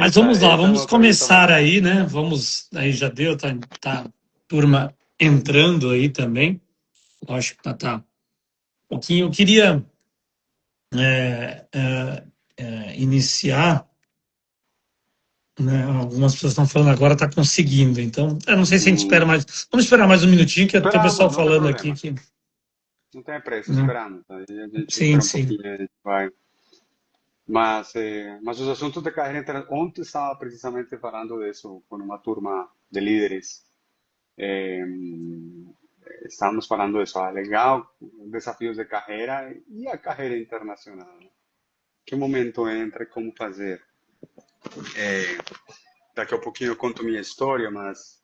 Mas vamos lá, Esta é vamos uma pergunta começar muito boa. aí, né? Vamos, aí já deu, tá turma entrando aí também. Lógico que tá um pouquinho. Eu queria é, é, iniciar, né? Algumas pessoas estão falando agora, tá conseguindo. Então, eu não sei se a gente espera Hum, mais. Vamos esperar mais um minutinho, que tem o pessoal Esperamos, não tem falando aqui problema. que, Não tem pressa, né? esperamos. A gente Sim, espera um sim. pouquinho, a gente vai. Mas os assuntos de carreira ontem estava precisamente falando disso com uma turma de líderes. Eh, Estamos falando disso, legal, desafios de carreira e a carreira internacional. Que momento entra, como fazer? Eh, Daqui a pouquinho eu conto minha história, mas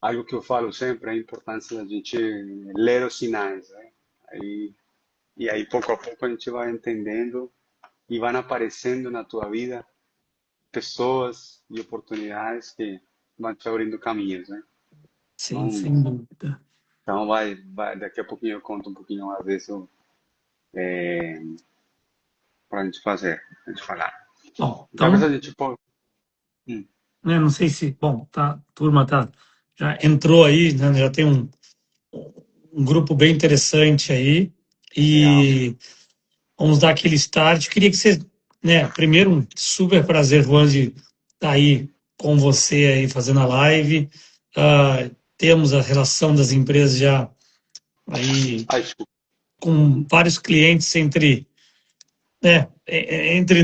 algo que eu falo sempre é a importância da gente ler os sinais, né? Aí, e aí, pouco a pouco, a gente vai entendendo e vão aparecendo na tua vida pessoas e oportunidades que vão te abrindo caminhos, né? Sim, Então, sem dúvida. então daqui a pouquinho eu conto um pouquinho mais disso para a gente fazer, a gente falar. Bom, Talvez então, a gente pode. Hum, né, não sei se, bom, tá, a turma já entrou aí, né, já tem um grupo bem interessante aí legal. e vamos dar aquele start. Queria que você, né, primeiro um super prazer, Juan, de estar aí com você aí fazendo a live. Temos a relação das empresas já aí Ai, desculpa. com vários clientes entre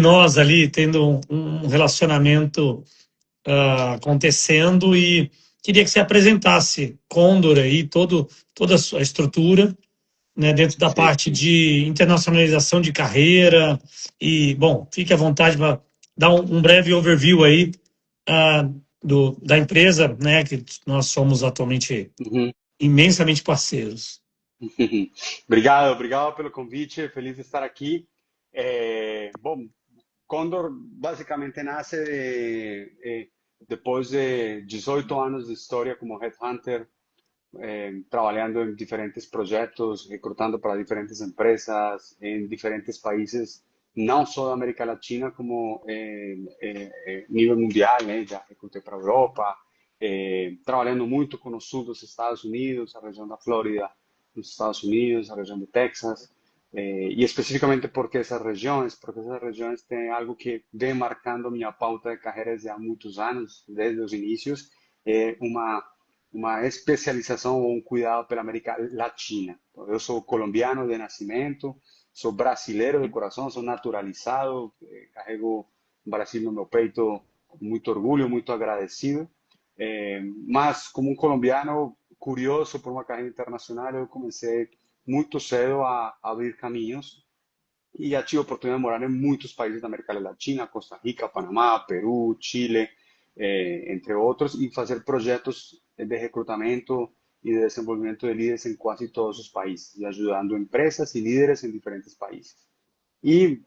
nós ali, tendo um relacionamento acontecendo e queria que você apresentasse Condor aí, toda a sua estrutura, né, dentro da Sim. parte de internacionalização de carreira e, bom, fique à vontade para dar um breve overview aí ah, da empresa, né, que nós somos atualmente Uhum. imensamente parceiros. Obrigado, obrigado pelo convite, feliz de estar aqui. Bom, Condor basicamente nasce depois de 18 anos de história como headhunter, trabalhando em diferentes projetos, recrutando para diferentes empresas em diferentes países, não só da América Latina, como nível mundial, né? Já recrutei para a Europa, trabalhando muito com o sul dos Estados Unidos, a região da Flórida, nos Estados Unidos, a região de Texas, e especificamente porque essas regiões têm algo que vem marcando minha pauta de carreira desde há muitos anos, desde os inícios, uma especialização ou um cuidado pela América Latina. Eu sou colombiano de nascimento, sou brasileiro de coração, sou naturalizado, carrego o Brasil no meu peito com muito orgulho, muito agradecido. Mas, como um colombiano curioso por uma carreira internacional, eu comecei muito cedo a abrir caminhos e já tive a oportunidade de morar em muitos países da América Latina, Costa Rica, Panamá, Peru, Chile, entre outros, e fazer projetos de recrutamento e de desenvolvimento de líderes em quase todos os países, e ajudando empresas e líderes em diferentes países. E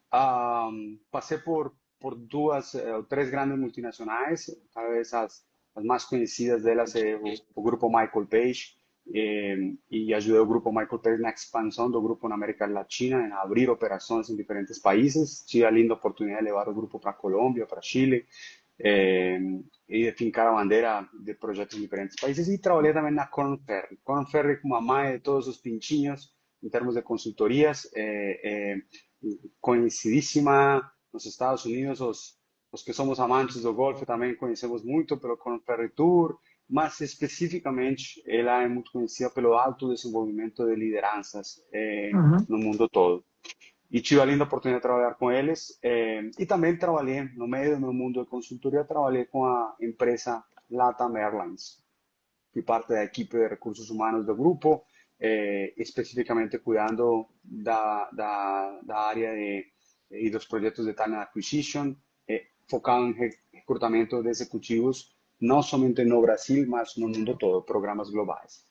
passei por duas ou três grandes multinacionais, talvez as mais conhecidas delas é o grupo Michael Page, e ajudei o grupo Michael Page na expansão do grupo na América Latina, em abrir operações em diferentes países. Tive a linda oportunidade de levar o grupo para Colômbia, para Chile, eh, e de fincar a bandeira de projetos em diferentes países. E trabalhei também na Korn Ferry. Korn Ferry como a mãe de todos os pintinhos, em termos de consultorias, conhecidíssima nos Estados Unidos. Os que somos amantes do golfe também conhecemos muito pelo Korn Ferry Tour, mas especificamente ela é muito conhecida pelo alto desenvolvimento de lideranças Uhum. no mundo todo. E tive a linda oportunidade de trabalhar com eles. E também trabalhei, no meio do meu mundo de consultoria, trabalhei com a empresa LATAM Airlines. Fui parte da equipe de recursos humanos do grupo, especificamente cuidando da área e dos projetos de talent acquisition, focado em recrutamento de executivos, não somente no Brasil, mas no mundo todo, programas globais.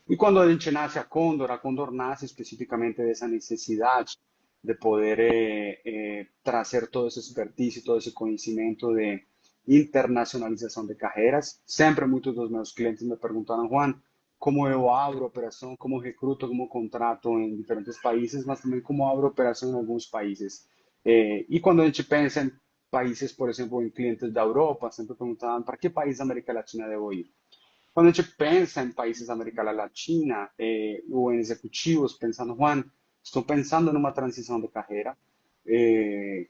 E quando a gente nasce a Condor nasce especificamente dessa necessidade de poder trazer todo esse expertise, todo esse conhecimento de internacionalização de carreiras. Sempre muitos dos meus clientes me perguntaram, Juan, como eu abro operação, como recruto, como contrato em diferentes países, mas também como abro operação em alguns países. E quando a gente pensa em países, por exemplo, em clientes da Europa, sempre perguntavam para que país da América Latina devo ir? Quando a gente pensa em países da América Latina, ou em executivos, pensando, Juan, estou pensando numa transição de carreira,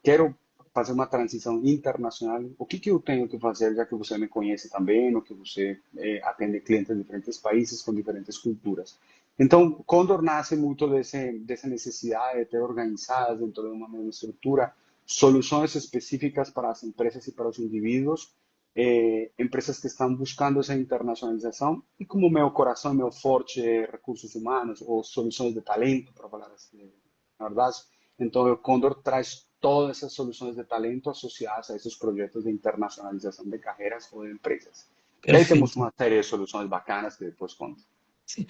quero fazer uma transição internacional, o que que eu tenho que fazer, já que você me conhece também, ou que você atende clientes de diferentes países com diferentes culturas. Então, Condor nasce muito dessa necessidade de ter organizadas dentro de uma mesma estrutura soluções específicas para as empresas e para os indivíduos, empresas que estão buscando essa internacionalização e como meu coração, meu forte é recursos humanos ou soluções de talento, para falar assim, na verdade. Então, o Condor traz todas essas soluções de talento associadas a esses projetos de internacionalização de carreiras ou de empresas. E aí temos Perfeito. uma série de soluções bacanas que depois conto.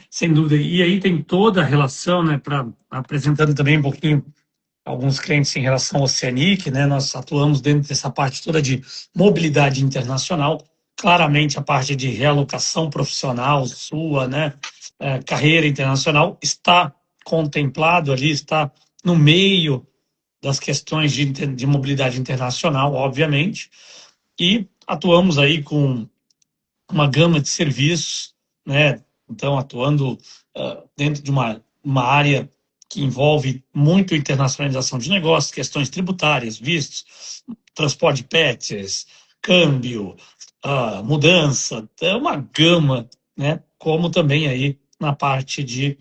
Sem dúvida. E aí tem toda a relação, né, para apresentando também um pouquinho alguns clientes em relação ao Oceanic, né? Nós atuamos dentro dessa parte toda de mobilidade internacional, claramente a parte de realocação profissional sua, né? Carreira internacional está contemplado ali, está no meio das questões de mobilidade internacional, obviamente, e atuamos aí com uma gama de serviços, né? Então, atuando dentro de uma área que envolve muito internacionalização de negócios, questões tributárias, vistos, transporte de pets, câmbio, mudança, é uma gama, né? Como também aí na parte de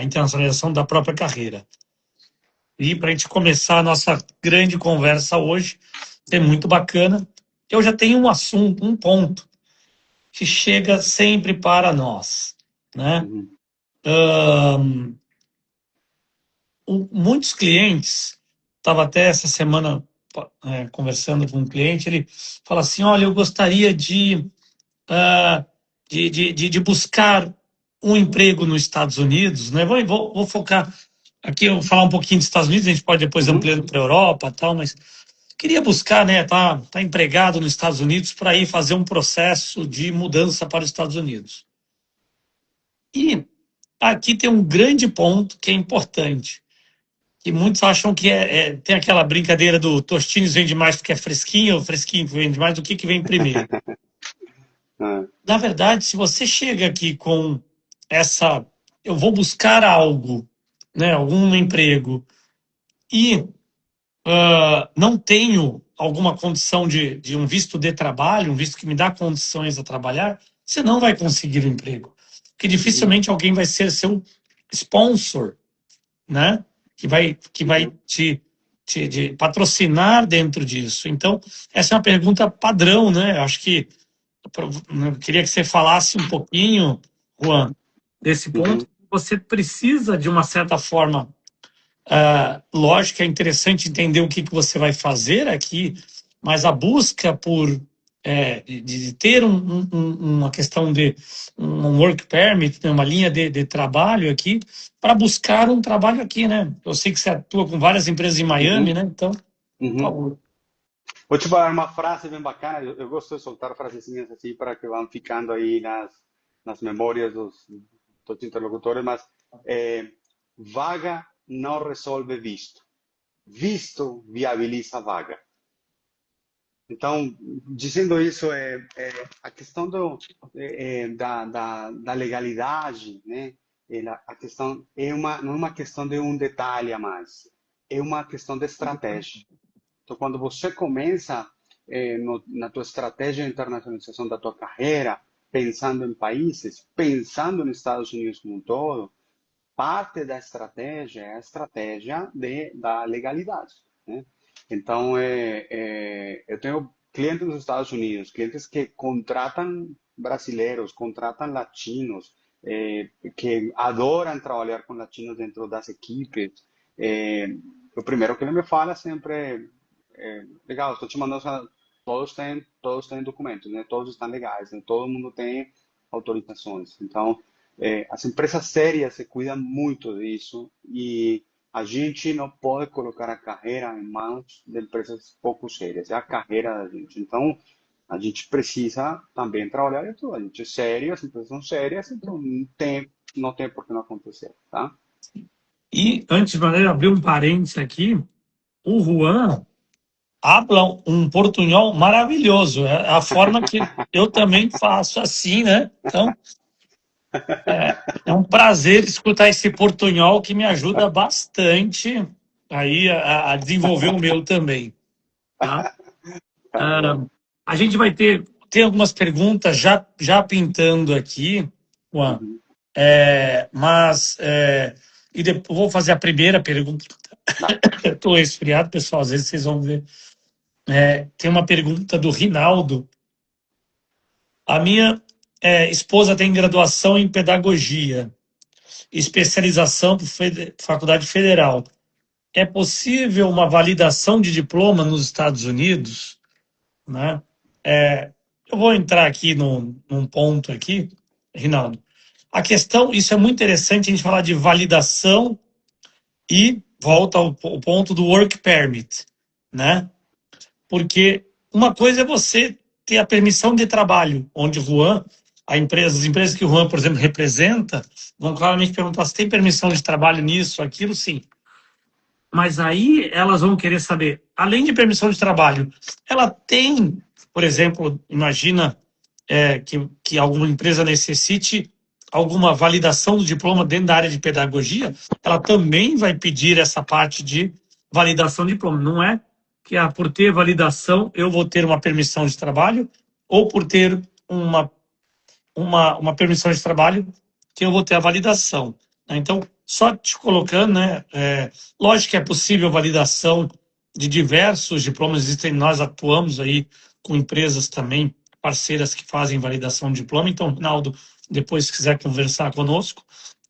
internacionalização da própria carreira. E para a gente começar a nossa grande conversa hoje, é muito bacana. Eu já tenho um assunto, um ponto que chega sempre para nós, né? Uhum. Muitos clientes, estava até essa semana conversando com um cliente, ele fala assim, olha, eu gostaria ah, de buscar um emprego nos Estados Unidos, né? Vou focar aqui, eu vou falar um pouquinho dos Estados Unidos, a gente pode depois Uhum. ampliando para a Europa e tal, mas queria buscar, né, tá empregado nos Estados Unidos para ir fazer um processo de mudança para os Estados Unidos. E aqui tem um grande ponto que é importante, que muitos acham que tem aquela brincadeira do Tostines vende mais porque é fresquinho, ou fresquinho vende mais do que vem primeiro. Ah, Na verdade, se você chega aqui com essa, eu vou buscar algo, né, algum emprego, e não tenho alguma condição de um visto de trabalho, um visto que me dá condições a trabalhar, você não vai conseguir o emprego. Porque uhum. dificilmente alguém vai ser seu sponsor, né? Que vai Uhum. te patrocinar dentro disso. Então, essa é uma pergunta padrão, né? Eu acho que eu queria que você falasse um pouquinho, Juan, desse ponto. Uhum. Você precisa, de uma certa forma, lógico, é interessante entender o que você vai fazer aqui, mas a busca por de ter uma questão de um work permit, né, uma linha de trabalho aqui, para buscar um trabalho aqui, né? Eu sei que você atua com várias empresas em Miami, Uhum. né? Então, por Uhum. favor. Vou te falar uma frase bem bacana. Eu gosto de soltar frasezinhas assim para que vão ficando aí nas memórias dos interlocutores, mas vaga não resolve visto. Visto viabiliza vaga. Então, dizendo isso, a questão da legalidade, né? A questão não é uma questão de um detalhe a mais, é uma questão de estratégia. Então, quando você começa na tua estratégia de internacionalização da tua carreira, pensando em países, pensando nos Estados Unidos como um todo, parte da estratégia é a estratégia da legalidade, né? Então, eu tenho clientes nos Estados Unidos, clientes que contratam brasileiros, contratam latinos, que adoram trabalhar com latinos dentro das equipes. Eh, o primeiro que ele me fala sempre legal, estou te mandando, todos têm documentos, né? Todos estão legais, né? Todo mundo tem autorizações. Então, as empresas sérias se cuidam muito disso e a gente não pode colocar a carreira em mãos de empresas pouco sérias, é a carreira da gente. Então, a gente precisa também trabalhar em tudo. A gente é sério, as empresas são sérias, então não tem por que não acontecer, tá? E, antes de maneira, abrir um parênteses aqui, o Juan habla um portunhol maravilhoso. É a forma que eu também faço assim, né? Então, é um prazer escutar esse portunhol que me ajuda bastante aí a desenvolver o meu também, tá? Tá Ah, bom. a gente vai ter algumas perguntas já pintando aqui, Juan. Uhum. Mas e depois vou fazer a primeira pergunta. Dale. Eu estou resfriado, pessoal. Às vezes vocês vão ver. Tem uma pergunta do Rinaldo. A minha esposa tem graduação em pedagogia, especialização por Faculdade Federal. É possível uma validação de diploma nos Estados Unidos, né? Eu vou entrar aqui num ponto aqui, Rinaldo. A questão, isso é muito interessante a gente falar de validação e volta ao ponto do work permit, né? Porque uma coisa é você ter a permissão de trabalho, onde o Juan, as empresas que o Juan, por exemplo, representa, vão claramente perguntar se tem permissão de trabalho nisso, aquilo, sim. Mas aí elas vão querer saber, além de permissão de trabalho, ela tem, por exemplo, imagina que alguma empresa necessite alguma validação do diploma dentro da área de pedagogia, ela também vai pedir essa parte de validação de diploma. Não é que por ter validação eu vou ter uma permissão de trabalho ou por ter uma permissão de trabalho que eu vou ter a validação, né? Então, só te colocando, né? Lógico que é possível validação de diversos diplomas, existem, nós atuamos aí com empresas também, parceiras que fazem validação de diploma. Então, Rinaldo, depois, se quiser conversar conosco,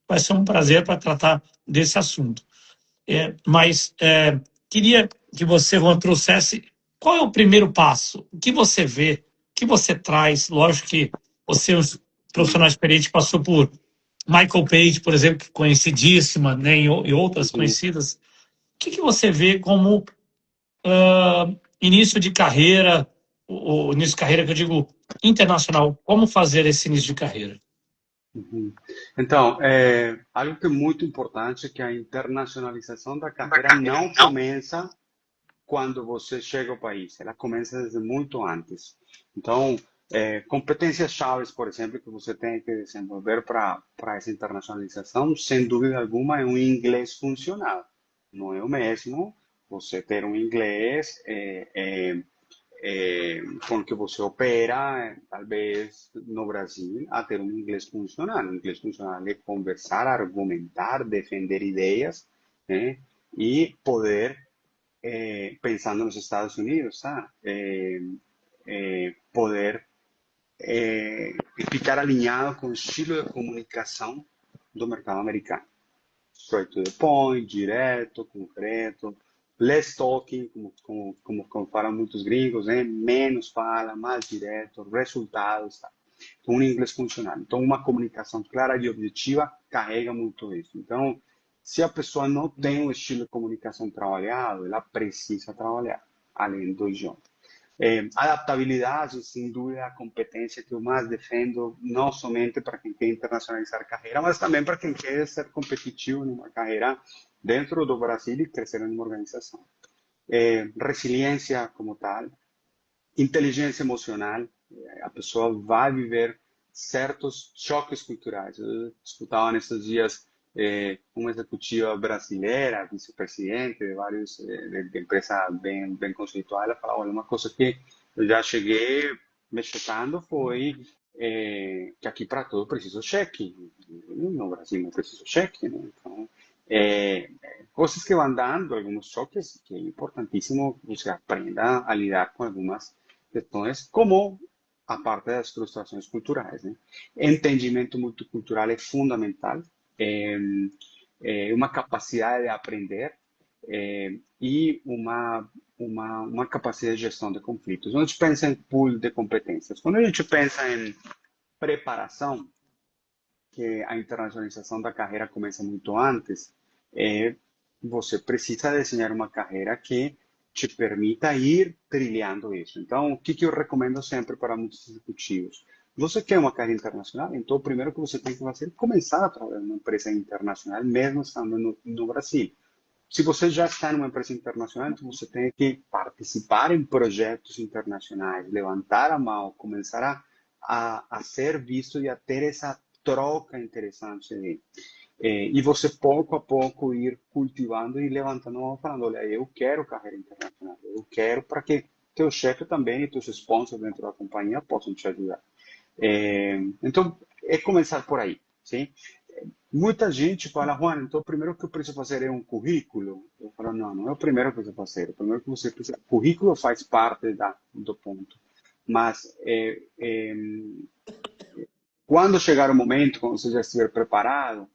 vai ser um prazer para tratar desse assunto. Mas queria que você, Juan, trouxesse qual é o primeiro passo, o que você vê, o que você traz. Lógico que você, um profissional experiente, passou por Michael Page, por exemplo, que é conhecidíssima, né, e outras Uhum. conhecidas. O que você vê como início de carreira, o início de carreira que eu digo internacional, como fazer esse início de carreira? Uhum. Então, algo que é muito importante é que a internacionalização da carreira não começa quando você chega ao país, ela começa desde muito antes. Então, competências chaves, por exemplo, que você tem que desenvolver para essa internacionalização, sem dúvida alguma, é um inglês funcional. Não é o mesmo você ter um inglês com que você opera, talvez no Brasil, a ter um inglês funcional. Um inglês funcional é conversar, argumentar, defender ideias, né? E poder pensando nos Estados Unidos, tá? Poder ficar alinhado com o estilo de comunicação do mercado americano. Straight to the point, direto, concreto, less talking, como falam muitos gringos, né? Menos fala, mais direto, resultados, tá? Com um inglês funcional. Então, uma comunicação clara e objetiva carrega muito isso. Então, se a pessoa não tem um estilo de comunicação trabalhado, ela precisa trabalhar, além do idioma. Adaptabilidade, sem dúvida, a competência que eu mais defendo, não somente para quem quer internacionalizar a carreira, mas também para quem quer ser competitivo numa carreira dentro do Brasil e crescer em uma organização. Resiliência como tal, inteligência emocional, a pessoa vai viver certos choques culturais. Eu escutava nesses dias uma executiva brasileira, vice-presidente de vários de empresa bem conceitual, ela falava, olha, uma coisa que eu já cheguei me chocando foi que aqui para tudo preciso cheque. No Brasil não preciso cheque, né? Então, coisas que vão dando alguns choques que é importantíssimo que você aprenda a lidar com algumas questões, como a parte das frustrações culturais, né? Entendimento multicultural é fundamental, é, uma capacidade de aprender e uma capacidade de gestão de conflitos. Quando a gente pensa em pool de competências, quando a gente pensa em preparação, que a internacionalização da carreira começa muito antes, você precisa desenhar uma carreira que te permita ir trilhando isso. Então, o que eu recomendo sempre para muitos executivos? Você quer uma carreira internacional? Então, o primeiro que você tem que fazer é começar a trabalhar numa empresa internacional, mesmo estando no Brasil. se você já está numa empresa internacional, então você tem que participar em projetos internacionais, levantar a mão, começar a ser visto e a ter essa troca interessante aí. E você pouco a pouco ir cultivando e levantando a mão, falando, olha, eu quero carreira internacional, eu quero para que teu chefe também e teus sponsors dentro da companhia possam te ajudar. Então, é começar por aí, sim? Muita gente fala, Juan, então o primeiro que eu preciso fazer é um currículo. Eu falo, não, não é o primeiro que você precisa fazer. O primeiro que você precisa... Currículo faz parte do ponto. Mas quando chegar o momento, quando você já estiver preparado,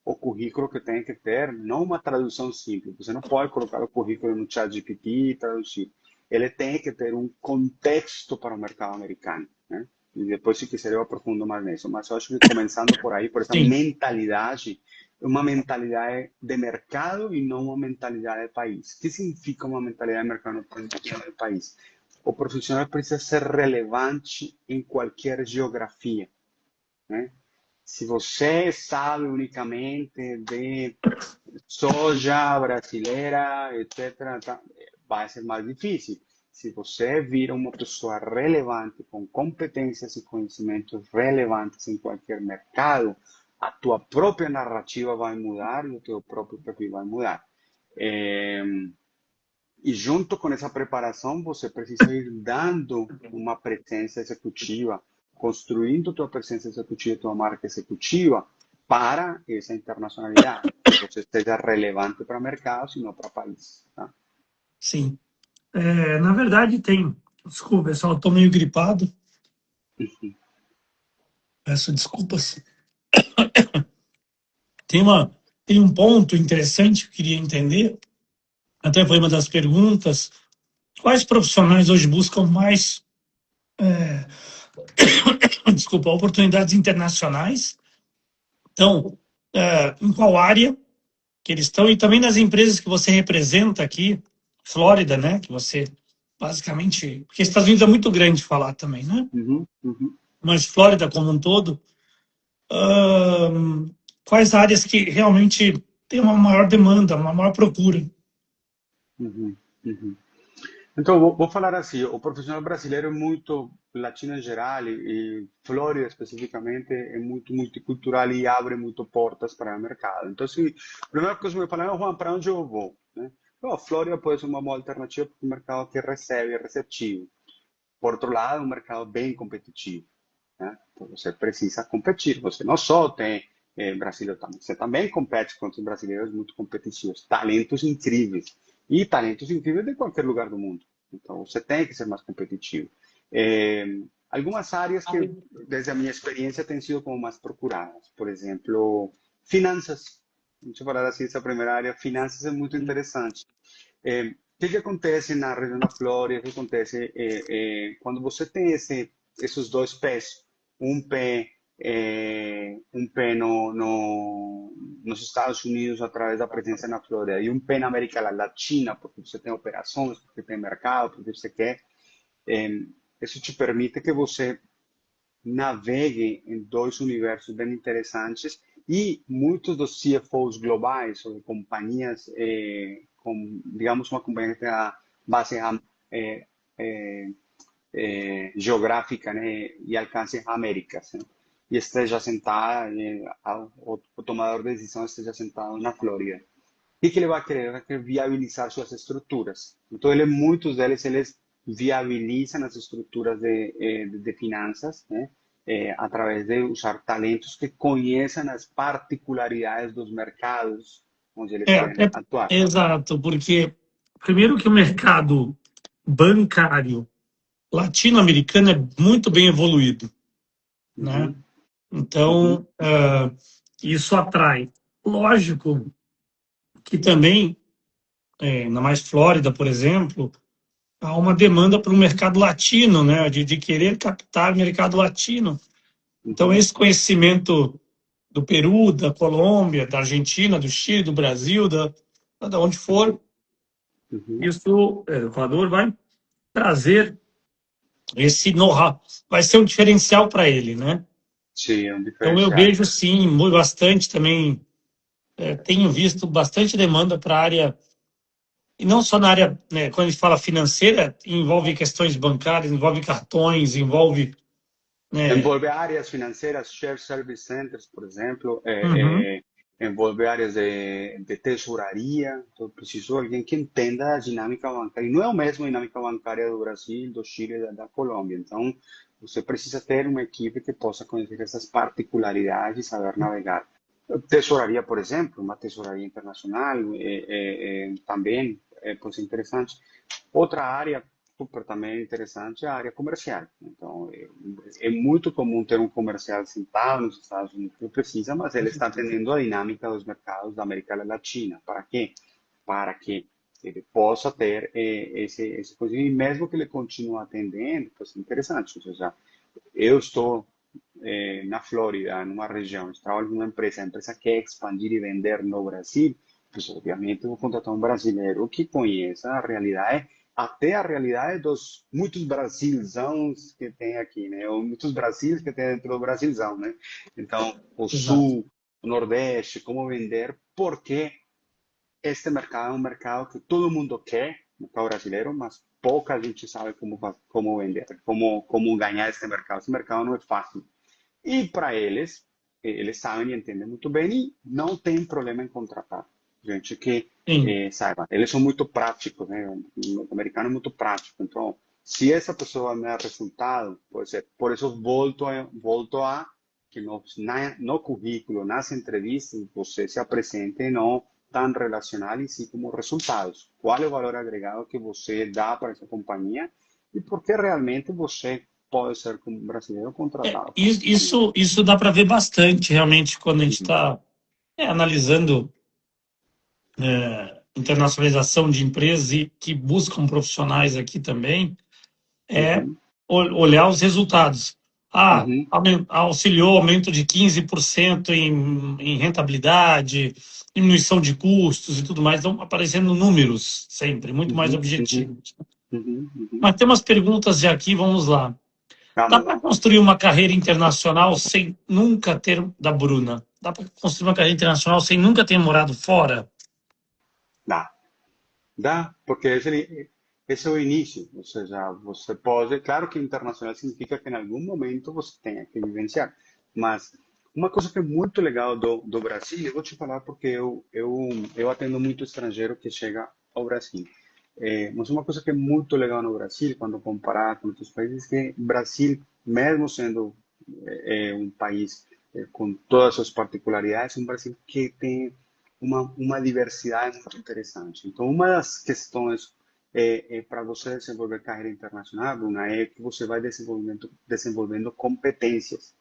o currículo que tem que ter, não uma tradução simples. Você não pode colocar o currículo no ChatGPT e traduzir. Ele tem que ter um contexto para o mercado americano, né? E depois, se quiser, eu aprofundo mais nisso. Mas eu acho que começando por aí, por essa Sim, mentalidade, uma mentalidade de mercado e não uma mentalidade de país. O que significa uma mentalidade de mercado e de país? O profissional precisa ser relevante em qualquer geografia, né? Se você sabe unicamente de soja brasileira, etc., vai ser mais difícil. Se você vira uma pessoa relevante, com competências e conhecimentos relevantes em qualquer mercado, a tua própria narrativa vai mudar e o teu próprio perfil vai mudar. É, e junto com essa preparação, você precisa ir dando uma presença executiva, construindo tua presença executiva, tua marca executiva para essa internacionalidade, que você seja relevante para o mercado, e não para o país. Tá? sim. Na verdade, tem. Desculpa, pessoal, estou meio gripado. Peço desculpas. Tem, tem um ponto interessante que eu queria entender. Até foi uma das perguntas. Quais profissionais hoje buscam mais, desculpa, oportunidades internacionais? Então, em qual área que eles estão? E também nas empresas que você representa aqui, Flórida, né? Que você basicamente... Porque Estados Unidos é muito grande falar também, né? Uhum, uhum, Mas Flórida como um todo, quais áreas que realmente tem uma maior demanda, uma maior procura? uhum, uhum. Então, vou falar assim, o profissional brasileiro é muito, latino em geral, e Flórida especificamente, é muito multicultural e abre muito portas para o mercado. Então, assim, a primeira coisa que eu vou falar é, Juan, para onde eu vou? Né? Então, a Flórida pode ser uma boa alternativa para o mercado que recebe, é receptivo. Por outro lado, é um mercado bem competitivo, né? Então, você precisa competir. Você não só tem brasileiro também, você também compete contra os brasileiros muito competitivos, talentos incríveis e talentos incríveis de qualquer lugar do mundo. Então, você tem que ser mais competitivo. É, algumas áreas que, desde a minha experiência, têm sido como mais procuradas. Por exemplo, finanças. Deixa eu falar assim, essa primeira área, finanças é muito interessante. Que acontece na região da Flórida? O que acontece quando você tem esses dois pés, um pé nos Estados Unidos através da presença na Flórida e um pé na América Latina, porque você tem operações, porque tem mercado, porque você quer, isso te permite que você navegue em dois universos bem interessantes e muitos dos CFOs globais ou de companhias com, digamos, uma companhia que tem a base geográfica, né, e alcance Américas, né, e esteja sentada, o tomador de decisão esteja sentado na Flórida. O que ele vai querer? Ele vai querer viabilizar suas estruturas. Então, muitos deles, eles viabilizam as estruturas de finanças, né? Através de usar talentos que conheçam as particularidades dos mercados onde eles É, querem atuar. exato, porque primeiro que o mercado bancário latino-americano é muito bem evoluído, né? Uhum, uhum, Então, isso atrai. Lógico que também, na mais Flórida, por exemplo, há uma demanda para o mercado latino, né? De querer captar o mercado latino. Então, uhum, esse conhecimento do Peru, da Colômbia, da Argentina, do Chile, do Brasil, da onde for, uhum. isso, o Equador vai trazer esse know-how, vai ser um diferencial para ele, né? Sim, é um Então eu diferencial. vejo sim, muito bastante também tenho visto bastante demanda para a área, e não só na área, né, quando a gente fala financeira, envolve questões bancárias, envolve cartões, envolve. Né, Envolve áreas financeiras, shared service centers, por exemplo, uhum, envolve áreas de tesouraria. Então, preciso de alguém que entenda a dinâmica bancária. E não é o mesmo a dinâmica bancária do Brasil, do Chile, da Colômbia. Então, você precisa ter uma equipe que possa conhecer essas particularidades e saber navegar. Tesouraria, por exemplo, uma tesouraria internacional, também pode ser interessante. Outra área super também interessante é a área comercial. Então, é muito comum ter um comercial sentado nos Estados Unidos que precisa, mas ele está atendendo a dinâmica dos mercados da América Latina. Para quê? Para que ele possa ter esse coisa. E mesmo que ele continue atendendo, pues é interessante. Ou seja, eu estou na Flórida, numa região, trabalho numa empresa, a empresa quer expandir e vender no Brasil, pues obviamente vou contratar um brasileiro que conheça a realidade, até a realidade dos muitos Brasilzãos que tem aqui, né? Ou muitos Brasils que tem dentro do Brasilzão, né? Então, o exato. Sul, o Nordeste, como vender, porque este mercado é um mercado que todo mundo quer, o mercado brasileiro, mas pouca gente sabe como vender, como ganhar este mercado. Esse mercado não é fácil. E para eles sabem e entendem muito bem e não tem problema em contratar gente que Sim. saiba. Eles são muito práticos, né? O americano é muito prático. Então, se essa pessoa me dá resultado, pode ser. Por isso, volto a que no currículo, nas entrevistas, você se apresente não tão relacional e sim como resultados. Qual é o valor agregado que você dá para essa companhia e por que realmente você pode ser como brasileiro contratado para a companhia. Isso dá para ver bastante, realmente, quando a gente Uhum, está analisando internacionalização de empresas e que buscam profissionais aqui também, é uhum, olhar os resultados. Ah, uhum, auxiliou aumento de 15% em rentabilidade, diminuição de custos e tudo mais, estão aparecendo números sempre, muito mais uhum, uhum, objetivos. uhum, uhum. Mas tem umas perguntas de aqui, vamos lá. Dá Vamos para lá. construir uma carreira internacional sem nunca ter, da Bruna, dá para construir uma carreira internacional sem nunca ter morado fora? Dá. Dá, porque esse é o início. Ou seja, você pode. Claro que internacional significa que em algum momento você tenha que vivenciar. Mas uma coisa que é muito legal do Brasil, eu vou te falar porque eu atendo muito estrangeiro que chega ao Brasil. Mas uma coisa que é muito legal no Brasil, quando comparar com outros países, é que o Brasil, mesmo sendo um país com todas as suas particularidades, é um Brasil que tem uma diversidade muito interessante. Então, uma das questões para você desenvolver carreira internacional, Bruna, é que você vai desenvolvendo competências.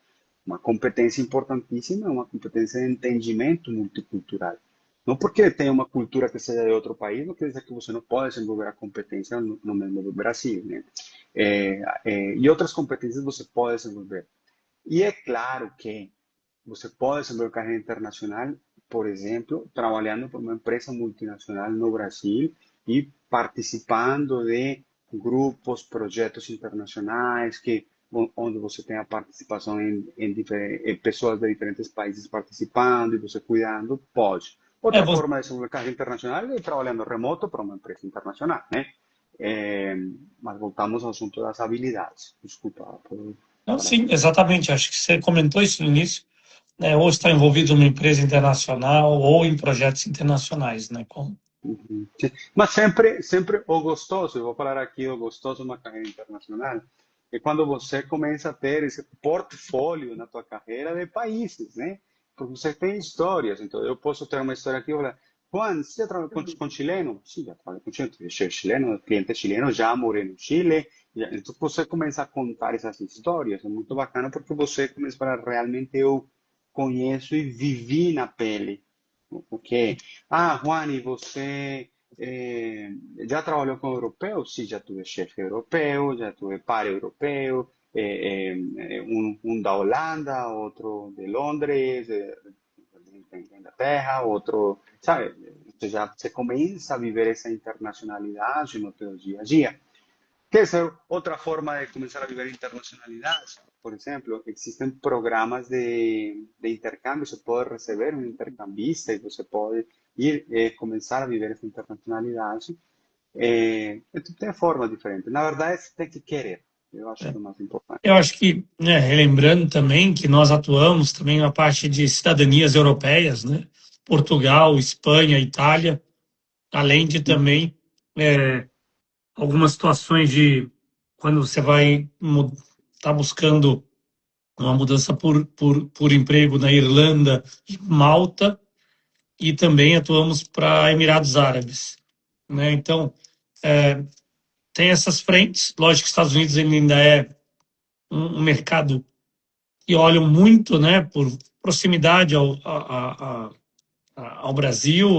Uma competência importantíssima é uma competência de entendimento multicultural. Não porque tem uma cultura que seja de outro país, não quer dizer que você não pode desenvolver a competência no mesmo do Brasil, né? E outras competências você pode desenvolver. E é claro que você pode desenvolver carreira internacional, por exemplo, trabalhando para uma empresa multinacional no Brasil e participando de grupos, projetos internacionais onde você tem a participação em pessoas de diferentes países participando e você cuidando, pode. É, Outra forma de desenvolver carreira internacional é trabalhando remoto para uma empresa internacional, né? Mas voltamos ao assunto das habilidades. Desculpa por não, parar sim, aqui. exatamente. Acho que você comentou isso no início, né? Ou está envolvido numa empresa internacional ou em projetos internacionais, né? Como... Uhum. Sim. Mas sempre o gostoso, eu vou falar aqui o gostoso de uma carreira internacional, é quando você começa a ter esse portfólio na tua carreira de países, né? Porque você tem histórias, então eu posso ter uma história aqui e falar, Juan, você já trabalhou com chileno? Sim, já trabalhei com chileno, eu chileno, cliente chileno, já morei no Chile, então você começa a contar essas histórias, é muito bacana porque você começa a falar, realmente eu conheço e vivi na pele. Ok. Ah, Juan, e você já trabalhou com europeus? Sim, já tive chefe europeu, já tive par europeu, um da Holanda, outro de Londres, de Inglaterra, outro, sabe? Você já você começa a viver essa internacionalidade no teu dia a dia. Quer dizer, outra forma de começar a viver internacionalidade? por exemplo, existem programas de intercâmbio, você pode receber um intercambista e você pode ir começar a viver essa internacionalidade. Então tem formas diferentes. Na verdade, você tem que querer. Eu acho que é o mais importante. Eu acho que, né, relembrando também que nós atuamos também na parte de cidadanias europeias, né? Portugal, Espanha, Itália, além de também algumas situações de quando você vai estar buscando uma mudança por emprego na Irlanda e Malta, e também atuamos para Emirados Árabes, né? Então, tem essas frentes. Lógico que os Estados Unidos ainda é um mercado que olham muito, né, por proximidade ao Brasil,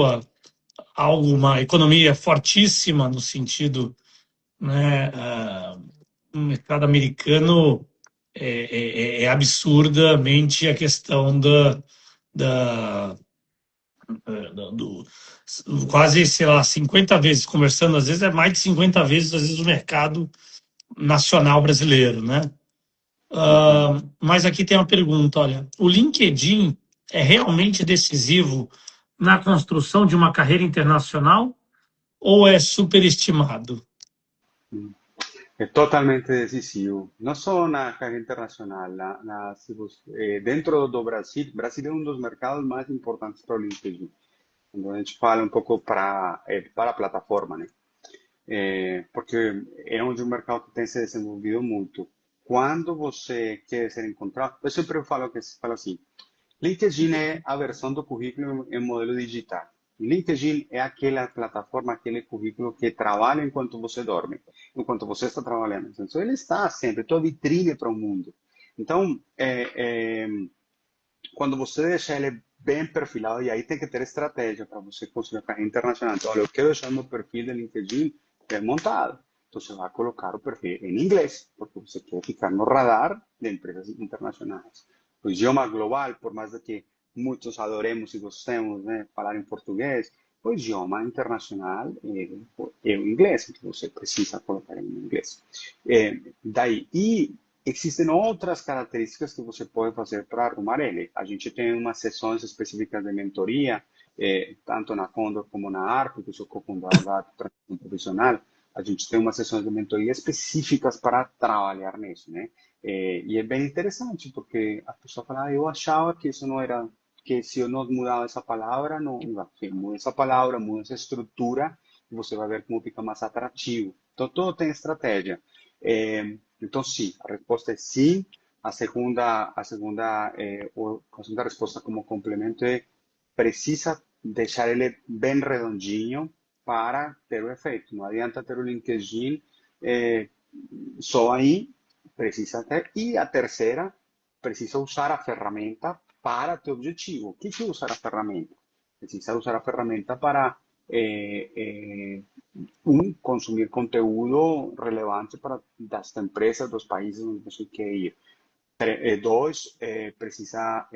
a uma economia fortíssima no sentido, né, o mercado americano é absurdamente a questão da do, quase, sei lá, 50 vezes, conversando, às vezes é mais de 50 vezes, às vezes, o mercado nacional brasileiro, né? Uhum. Mas aqui tem uma pergunta, olha, o LinkedIn é realmente decisivo na construção de uma carreira internacional ou é superestimado? É totalmente decisivo, não só na carreira internacional, dentro do Brasil. Brasil é um dos mercados mais importantes para o LinkedIn. Quando a gente fala um pouco para a plataforma, né? Porque é onde o mercado tem se desenvolvido muito. Quando você quer ser encontrado, eu sempre falo assim, LinkedIn é a versão do currículo em modelo digital. LinkedIn é aquela plataforma, aquele currículo que trabalha enquanto você dorme, enquanto você está trabalhando. Então, ele está sempre, tua vitrine para o mundo. Então, quando você deixa ele bem perfilado, e aí tem que ter estratégia para você conseguir a carreira internacional. Então, olha, eu quero deixar meu perfil de LinkedIn bem montado. Então, você vai colocar o perfil em inglês, porque você quer ficar no radar de empresas internacionais. O idioma global, por mais de que muitos adoremos e gostemos, né, falar em português, o idioma internacional é o inglês, então você precisa colocar em inglês. E existem outras características que você pode fazer para arrumar ele. A gente tem umas sessões específicas de mentoria, tanto na Condor como na Arco, que eu sou cofundador da Transição Profissional. A gente tem umas sessões de mentoria específicas para trabalhar nisso, né? E é bem interessante, porque a pessoa fala, eu achava que isso não era, que se eu não mudava essa palavra, não, muda essa palavra, muda essa estrutura, e você vai ver como fica mais atrativo. Então, tudo tem estratégia. Então, sim, a resposta é sim. A segunda resposta como complemento é precisa deixar ele bem redondinho para ter o efeito. Não adianta ter o LinkedIn só aí, precisa ter. E a terceira, precisa usar a ferramenta para teu objetivo. O que é usar a ferramenta? Precisa usar a ferramenta para consumir conteúdo relevante para das empresas, dos países onde você quer ir. Dois, precisa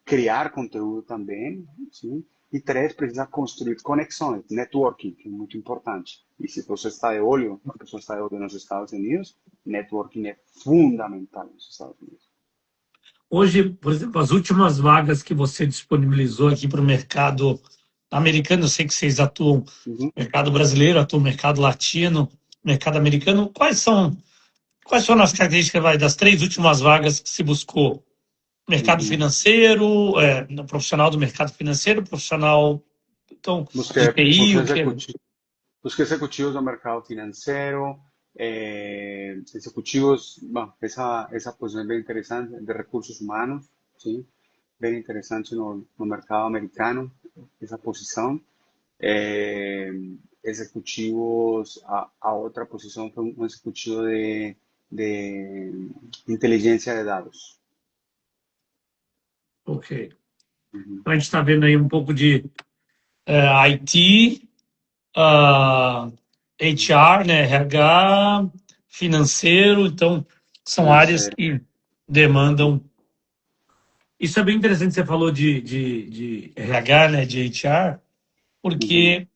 criar conteúdo também, sim. E três, precisa construir conexões, networking, que é muito importante. E se você está de olho, a pessoa está de olho nos Estados Unidos, networking é fundamental nos Estados Unidos. Hoje, por exemplo, as últimas vagas que você disponibilizou aqui para o mercado americano, eu sei que vocês atuam no Uhum, mercado brasileiro, atuam no mercado latino, mercado americano. Quais foram as características das três últimas vagas que se buscou? Mercado uhum. financeiro, profissional do mercado financeiro, profissional então, de Busquei, TI, busquei o que? executivo. Os executivos do mercado financeiro, executivos, bom, essa posição é bem interessante, de recursos humanos, sim, bem interessante no mercado americano, essa posição. Eh, Executivos, a outra posição foi um executivo de inteligência de dados. Ok. Uhum. Então, a gente está vendo aí um pouco de IT, HR, né, RH, financeiro, então são áreas Financeiro. que demandam. Isso é bem interessante, você falou de RH, né, de HR, Uhum. porque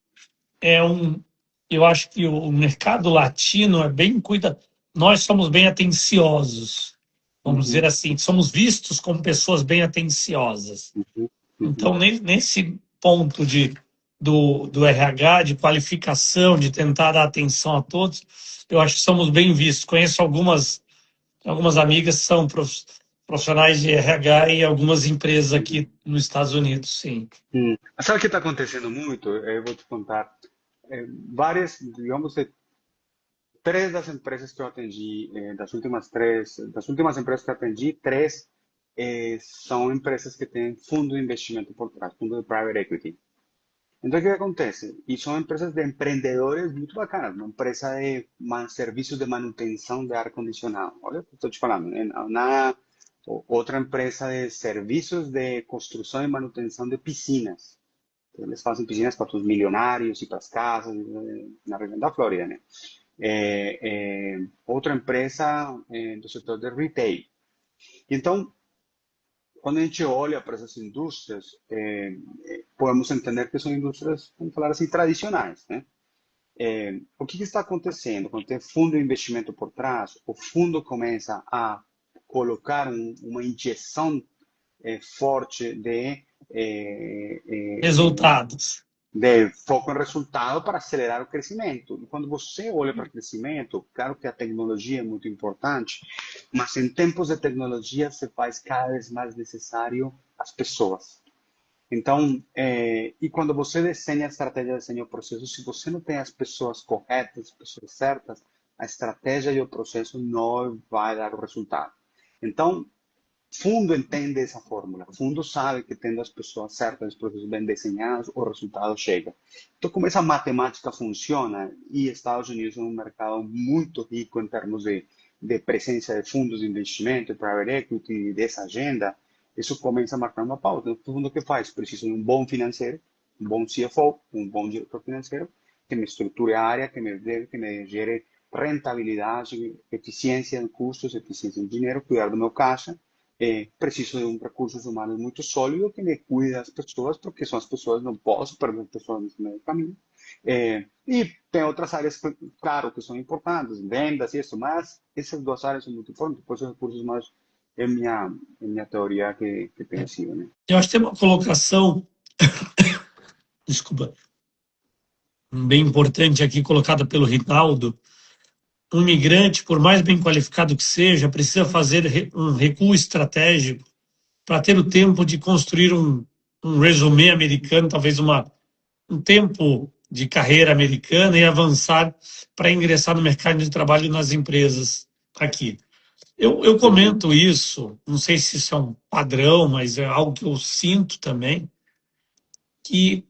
é um. Eu acho que o mercado latino é bem cuida. nós somos bem atenciosos, vamos dizer Uhum, assim, somos vistos como pessoas bem atenciosas. uhum, uhum, Então, nesse ponto do RH, de qualificação, de tentar dar atenção a todos, eu acho que somos bem vistos. Conheço algumas amigas que são profissionais de RH em algumas empresas uhum. aqui nos Estados Unidos, sim. Sabe o que está acontecendo muito? Eu vou te contar. Várias, digamos, três das empresas que eu atendi, das últimas empresas que eu atendi, três são empresas que têm fundo de investimento por trás, fundo de private equity. Então, o que acontece? E são empresas de empreendedores muito bacanas, uma empresa de serviços de manutenção de ar-condicionado. Olha o que estou te falando, né? Outra empresa de serviços de construção e manutenção de piscinas. Eles fazem piscinas para os milionários e para as casas na região da Flórida, né? Outra empresa do setor de retail. Então, quando a gente olha para essas indústrias, podemos entender que são indústrias, vamos falar assim, tradicionais, né? O que está acontecendo? Quando tem fundo de investimento por trás, o fundo começa a colocar uma injeção forte Resultados. de foco em resultado para acelerar o crescimento. E quando você olha para o crescimento, claro que a tecnologia é muito importante, mas em tempos de tecnologia se faz cada vez mais necessário as pessoas. Então, e quando você desenha a estratégia, desenha o processo, se você não tem as pessoas corretas, as pessoas certas, a estratégia e o processo não vai dar o resultado. Então, fundo entende essa fórmula. Fundo sabe que tendo as pessoas certas, os processos bem desenhados, o resultado chega. Então, como essa matemática funciona, e Estados Unidos é um mercado muito rico em termos de presença de fundos de investimento, de private equity, dessa agenda, isso começa a marcar uma pauta. O fundo que faz? Precisa de um bom financeiro, um bom CFO, um bom diretor financeiro, que me estruture a área, que me gere rentabilidade, eficiência em custos, eficiência em dinheiro, cuidar do meu caixa. Preciso de um recursos humanos muito sólido que me cuide das pessoas, porque são as pessoas, não posso perder as pessoas no meio do caminho. E tem outras áreas, claro, que são importantes, vendas e isso, mas essas duas áreas são muito importantes, por isso recursos humanos é minha teoria que tem sido, né? Eu acho que tem uma colocação, desculpa, bem importante aqui colocada pelo Rinaldo. Um migrante, por mais bem qualificado que seja, precisa fazer um recuo estratégico para ter o tempo de construir um resumê americano, talvez um tempo de carreira americana e avançar para ingressar no mercado de trabalho nas empresas aqui. Eu Uhum, comento isso, não sei se isso é um padrão, mas é algo que eu sinto também, que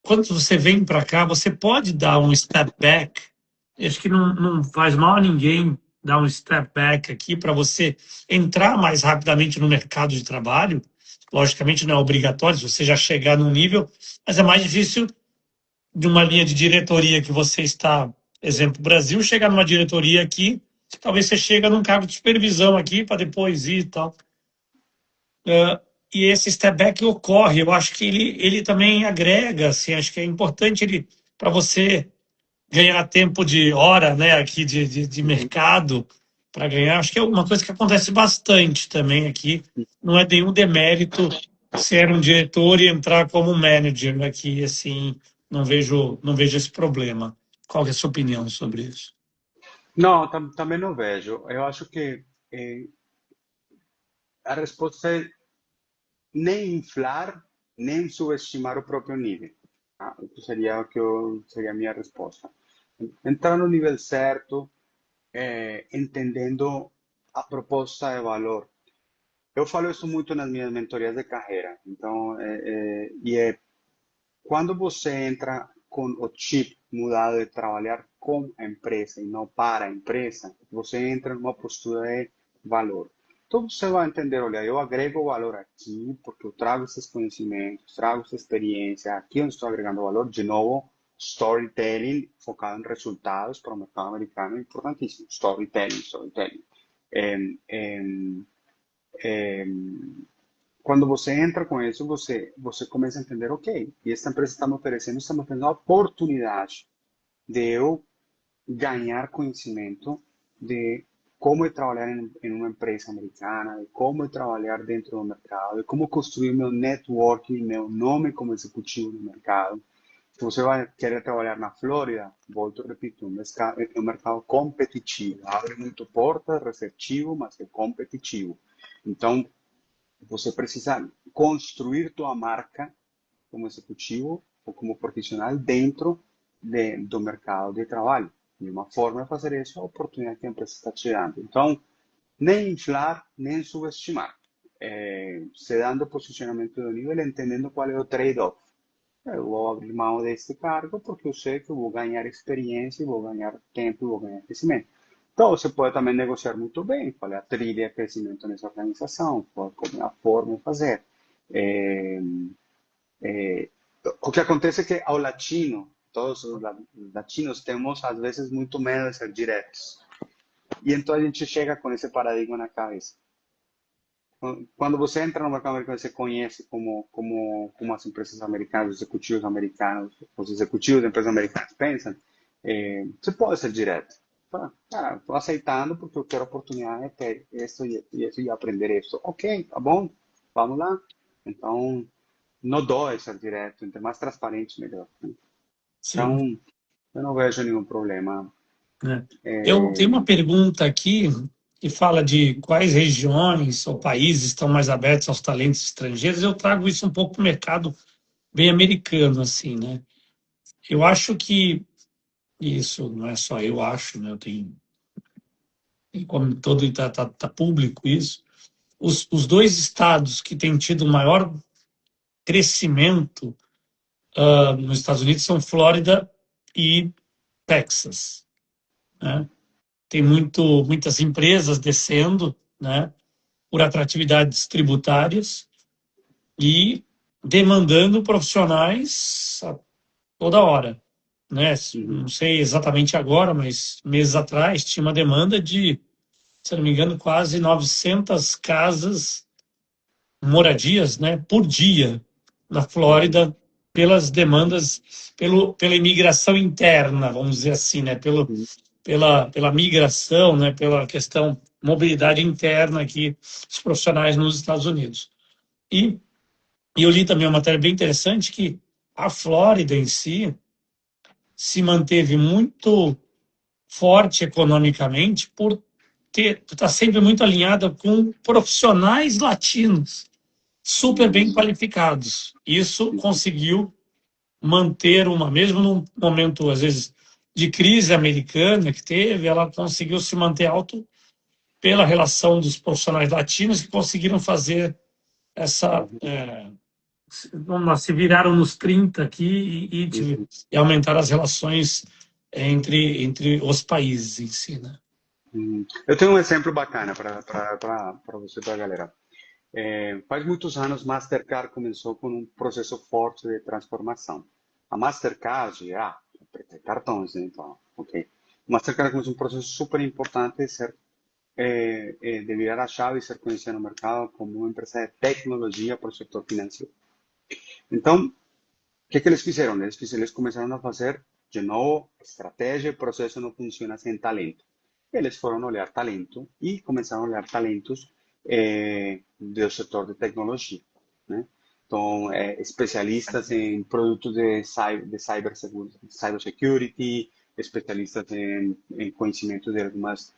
quando você vem para cá, você pode dar um step back. Acho que não faz mal a ninguém dar um step back aqui para você entrar mais rapidamente no mercado de trabalho. Logicamente não é obrigatório se você já chegar num nível, mas é mais difícil de uma linha de diretoria que você está, exemplo, Brasil, chegar numa diretoria aqui, talvez você chega num cargo de supervisão aqui para depois ir e tal. E esse step back ocorre, eu acho que ele também agrega, assim, acho que é importante ele para você ganhar tempo de hora, né, aqui de uhum. mercado para ganhar, acho que é uma coisa que acontece bastante também aqui, não é nenhum demérito ser um diretor e entrar como manager aqui, assim, não vejo esse problema. Qual que é a sua opinião sobre isso? Não, também não vejo. Eu acho que a resposta é nem inflar, nem subestimar o próprio nível. Isso seria seria a minha resposta. Entrar no nível certo, entendendo a proposta de valor. Eu falo isso muito nas minhas mentorias de carreira. Então, quando você entra com o chip mudado de trabalhar com a empresa e não para a empresa, você entra numa postura de valor. Então você vai entender, olha, eu agrego valor aqui porque eu trago esses conhecimentos, trago essa experiência, aqui eu estou agregando valor, de novo, storytelling focado em resultados para o mercado americano é importantíssimo. Storytelling, storytelling. Em, em, quando você entra com isso, você começa a entender, ok, e esta empresa está me oferecendo a oportunidade de eu ganhar conhecimento de como é trabalhar em uma empresa americana, de como é trabalhar dentro do mercado, de como construir meu networking, meu nome como executivo no mercado. Se você vai querer trabalhar na Flórida, volto a repetir, é um mercado competitivo, abre muito portas, receptivo, mas é competitivo. Então, você precisa construir tua marca como executivo ou como profissional dentro do mercado de trabalho. E uma forma de fazer isso é a oportunidade que a empresa está te dando. Então, nem inflar, nem subestimar. Se dando posicionamento do nível, entendendo qual é o trade-off. Eu vou abrir mão desse cargo porque eu sei que eu vou ganhar experiência, vou ganhar tempo, vou ganhar crescimento. Então, você pode também negociar muito bem qual é a trilha de crescimento nessa organização, qual é a forma de fazer. É, o que acontece é que ao latino, todos os latinos temos às vezes muito medo de ser diretos. E então a gente chega com esse paradigma na cabeça. Quando você entra no mercado americano, você conhece como as empresas americanas, os executivos americanos, os executivos de empresas americanas pensam, você pode ser direto. Fala, cara, estou aceitando porque eu quero a oportunidade de ter isso e isso e aprender isso. Ok, tá bom, vamos lá. Então, não dói ser direto, entre mais transparente, melhor, né? Sim. Então, eu não vejo nenhum problema. Né? Eu É, tenho uma pergunta aqui que fala de quais regiões ou países estão mais abertos aos talentos estrangeiros. Eu trago isso um pouco para o mercado bem americano, assim, né? Eu acho que isso não é só eu acho, né? Eu tenho, e como todo tá público isso. Os dois estados que têm tido maior crescimento nos Estados Unidos são Flórida e Texas, né? Tem muitas empresas descendo, né? Por atratividades tributárias e demandando profissionais a toda hora, né? uhum, Não sei exatamente agora, mas meses atrás tinha uma demanda de, se não me engano, quase 900 casas, moradias, né, por dia na uhum, Flórida pelas demandas, pela imigração interna, vamos dizer assim, né, uhum, pela migração, né, pela questão mobilidade interna aqui dos profissionais nos Estados Unidos. E, e eu li também uma matéria bem interessante que a Flórida em si se manteve muito forte economicamente por estar sempre muito alinhada com profissionais latinos super bem uhum, qualificados. Isso uhum, conseguiu manter mesmo num momento, às vezes, de crise americana que teve, ela conseguiu se manter alto pela relação dos profissionais latinos que conseguiram fazer essa. uhum, Se viraram nos 30 aqui uhum. e aumentaram as relações entre os países em si, né? Eu tenho um exemplo bacana para você e para a galera. Faz muitos anos, Mastercard começou com um processo forte de transformação. A Mastercard, cartões, né? Então, ok. Mastercard começou um processo super importante de ser, de virar a chave e ser conhecida no mercado como uma empresa de tecnologia para o setor financeiro. Então, que eles fizeram? Eles começaram a fazer, de novo, estratégia e processo não funciona sem talento. Eles foram olhar talento e começaram a olhar talentos do setor de tecnologia, né? Então, especialistas em produtos de cybersecurity, especialistas em conhecimento de algumas...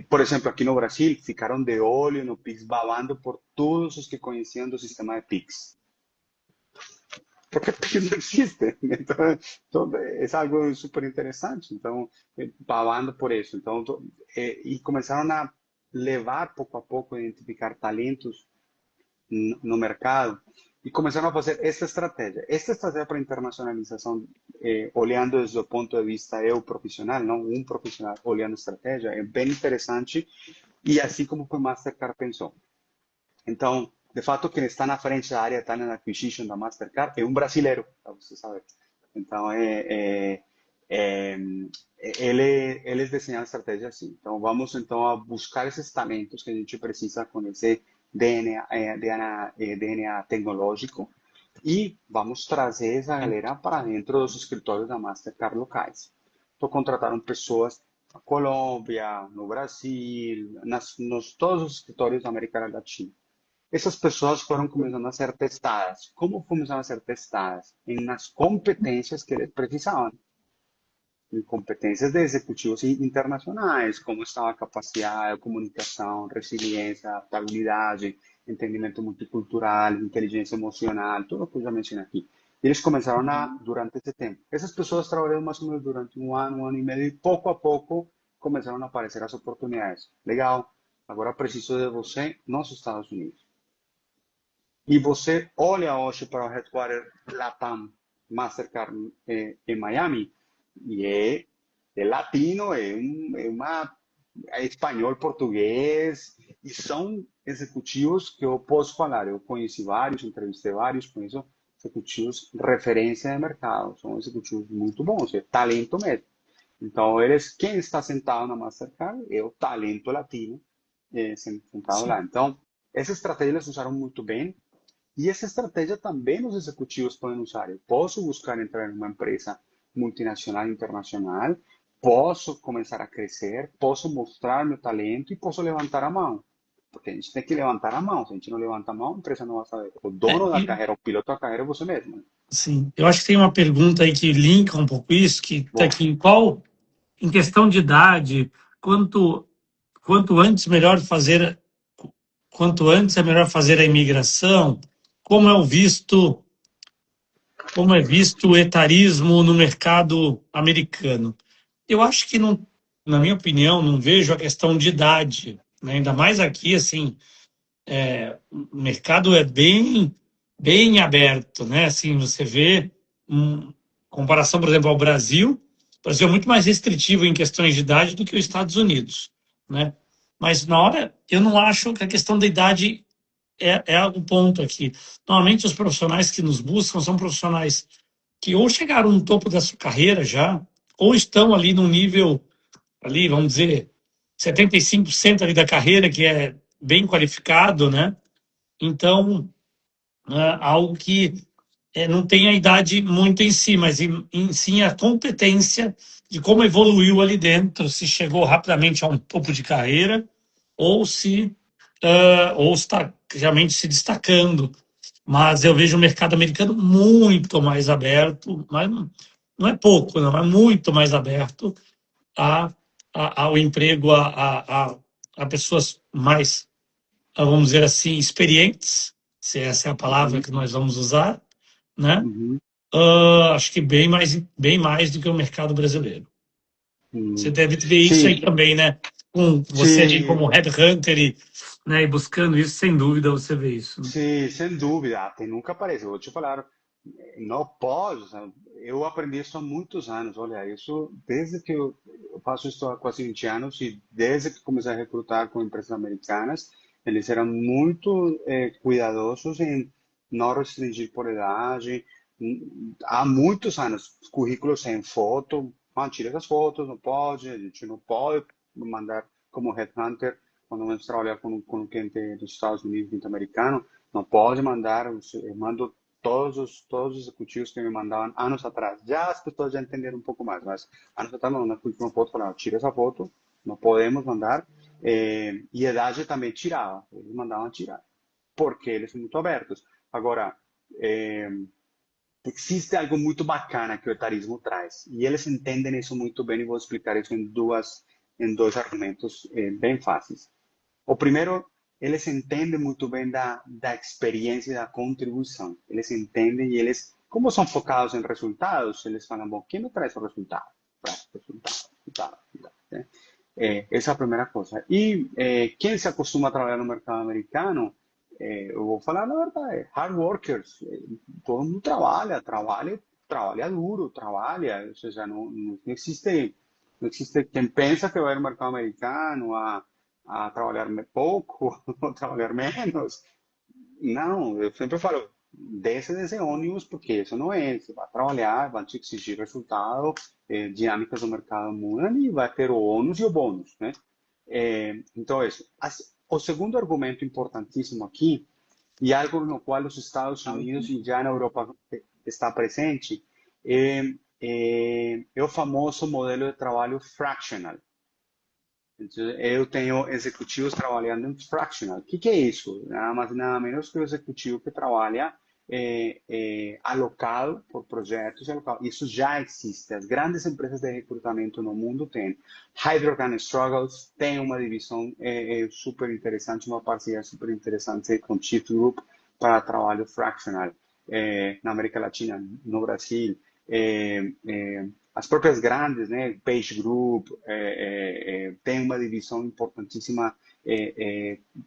por exemplo, aqui no Brasil, ficaram de olho no Pix, babando por todos os que conheciam do sistema de Pix. Porque no existe. Então, é algo super interessante. Então, pagando por isso. Então, e começaram a levar pouco a pouco, identificar talentos no mercado e começaram a fazer esta estratégia. Esta estratégia para internacionalização, olhando desde o ponto de vista eu profissional, não um profissional olhando estratégia, é bem interessante e assim como foi Mastercard pensou. Então, de fato, quem está na frente da área de Talent Acquisition da Mastercard é um brasileiro, para você saber. Então, eles desenham a estratégia assim. Então, vamos então a buscar esses talentos que a gente precisa com esse DNA tecnológico e vamos trazer essa galera para dentro dos escritórios da Mastercard locais. contrataram pessoas na Colômbia, no Brasil, todos os escritórios da América Latina. Essas pessoas foram começando a ser testadas. Como começaram a ser testadas? Nas competências que eles precisavam. Em competências de executivos internacionais, como estava a capacidade, a comunicação, resiliência, adaptabilidade, entendimento multicultural, inteligência emocional, tudo o que eu já mencionei aqui. Eles começaram durante esse tempo. Essas pessoas trabalharam mais ou menos durante um ano e meio, e pouco a pouco começaram a aparecer as oportunidades. Legal, agora preciso de você nos Estados Unidos. E você olha hoje para o headquarter Latam Mastercard em Miami, e é latino, é espanhol, português, e são executivos que eu posso falar. Eu conheci vários, entrevistei vários, conheço executivos referência de mercado, são executivos muito bons, é talento mesmo. Então, quem está sentado na Mastercard é o talento latino sentado lá. Sim. Então, essa estratégia eles usaram muito bem. E essa estratégia também os executivos podem usar. Eu posso buscar entrar em uma empresa multinacional, internacional, posso começar a crescer, posso mostrar meu talento e posso levantar a mão. Porque a gente tem que levantar a mão. Se a gente não levanta a mão, a empresa não vai saber. O É, dono da carreira, o piloto da carreira é você mesmo. Né? sim, eu acho que tem uma pergunta aí que linka um pouco isso, que está Bom, aqui, em questão de idade, quanto, quanto antes melhor fazer, quanto antes é melhor fazer a imigração, como é o visto, como é visto o etarismo no mercado americano. Eu acho que não, na minha opinião, não vejo a questão de idade, né? Ainda mais aqui, assim, o mercado é bem aberto, né? Assim, você vê, comparação, por exemplo, ao Brasil, o Brasil é muito mais restritivo em questões de idade do que os Estados Unidos, né? Mas na hora, eu não acho que a questão da idade é o ponto aqui. Normalmente os profissionais que nos buscam são profissionais que ou chegaram no topo da sua carreira já, ou estão ali num nível, ali, vamos dizer, 75% ali da carreira, que é bem qualificado, né? Então, algo que não tem a idade muito em si, mas sim a competência de como evoluiu ali dentro, se chegou rapidamente a um topo de carreira ou está realmente se destacando. Mas eu vejo o mercado americano muito mais aberto, mas não é pouco, não, é muito mais aberto a, ao emprego a pessoas mais, vamos dizer assim, experientes, se essa é a palavra uhum, que nós vamos usar, né? uhum, Acho que bem mais do que o mercado brasileiro. Você uhum. deve ver isso aí Sim, também, né? Com você ali sim, como headhunter e, né, e buscando isso, sem dúvida você vê isso. Né? sim, sem dúvida. Tem nunca aparece. Eu vou te falar. Não pode, sabe? Eu aprendi isso há muitos anos. Olha, isso desde que eu faço isso há quase 20 anos e desde que comecei a recrutar com empresas americanas, eles eram muito cuidadosos em não restringir por idade. Há muitos anos, currículos sem foto, tira essas fotos, não pode, a gente não pode mandar como headhunter, quando vamos trabalhar com um cliente dos Estados Unidos, cliente americano, não pode mandar, eu mando todos os executivos que me mandavam anos atrás. Já as pessoas já entenderam um pouco mais, mas anos atrás não, na última foto falaram, tira essa foto, não podemos mandar. E a idade também tirava, eles mandavam tirar, porque eles são muito abertos. Agora, eh, existe algo muito bacana que o etarismo traz, e eles entendem isso muito bem, e vou explicar isso em dois argumentos bem fáceis. O primeiro, eles entendem muito bem da experiência e da contribuição. Eles entendem e eles, como são focados em resultados, eles falam, bom, quem me traz o resultado? Resultado. Né? Essa é a primeira coisa. E quem se acostuma a trabalhar no mercado americano, eu vou falar a verdade, hard workers. Todo mundo trabalha duro, trabalha. Ou seja, não existe, não existe quem pensa que vai no mercado americano a trabalhar pouco ou trabalhar menos. Não, eu sempre falo, desce desse ônibus, porque isso não é. Você vai trabalhar, vai te exigir resultado, dinâmicas do mercado mudam e vai ter o ônus e o bônus, né? Então, isso. O segundo argumento importantíssimo aqui, e algo no qual os Estados Unidos e já na Europa está presente, é o famoso modelo de trabalho fractional. Então, eu tenho executivos trabalhando em fractional. O que é isso? Nada mais e nada menos que o executivo que trabalha alocado por projetos. Alocado. Isso já existe. As grandes empresas de recrutamento no mundo têm. Hydrogen Struggles tem uma divisão super interessante, uma parceria super interessante com Chief Group para trabalho fractional. Na América Latina, no Brasil. As próprias grandes, né, Page Group, tem uma divisão importantíssima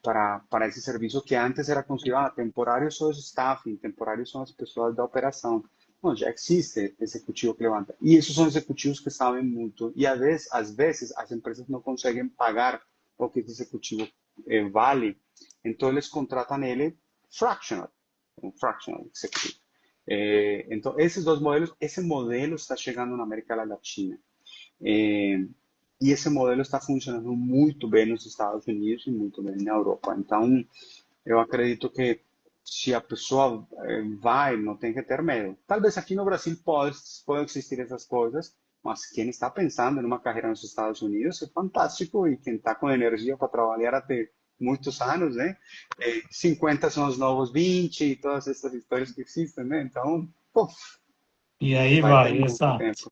para esse serviço que antes era considerado temporário só os staffing, temporário são as pessoas da operação. Não, já existe executivo que levanta. E esses são executivos que sabem muito. E às vezes as empresas não conseguem pagar o que esse executivo vale, então eles contratam ele fractional, um fractional executivo. Então, esses dois modelos, esse modelo está chegando na América Latina. E esse modelo está funcionando muito bem nos Estados Unidos e muito bem na Europa. Então, eu acredito que se a pessoa vai, não tem que ter medo. Talvez aqui no Brasil pode existir essas coisas, mas quem está pensando em uma carreira nos Estados Unidos é fantástico e quem está com energia para trabalhar até muitos anos, né? 50 são os novos 20 e todas essas histórias que existem, né? Então, puf, E aí vai ter vai, muito exato. tempo.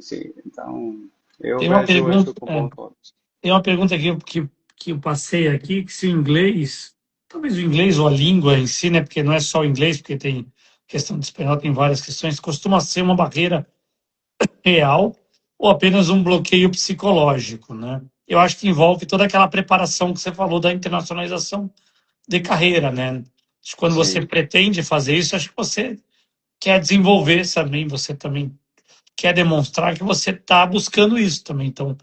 Sim, então, eu Tem uma vejo pergunta, isso com bons olhos. tem uma pergunta que eu passei aqui, que se o inglês, talvez o inglês ou a língua em si, né, porque não é só o inglês, porque tem questão de espanhol, tem várias questões, costuma ser uma barreira real ou apenas um bloqueio psicológico, né? Eu acho que envolve toda aquela preparação que você falou da internacionalização de carreira, né? Acho que quando você Sim. pretende fazer isso, acho que você quer desenvolver também, você também quer demonstrar que você está buscando isso também. Então,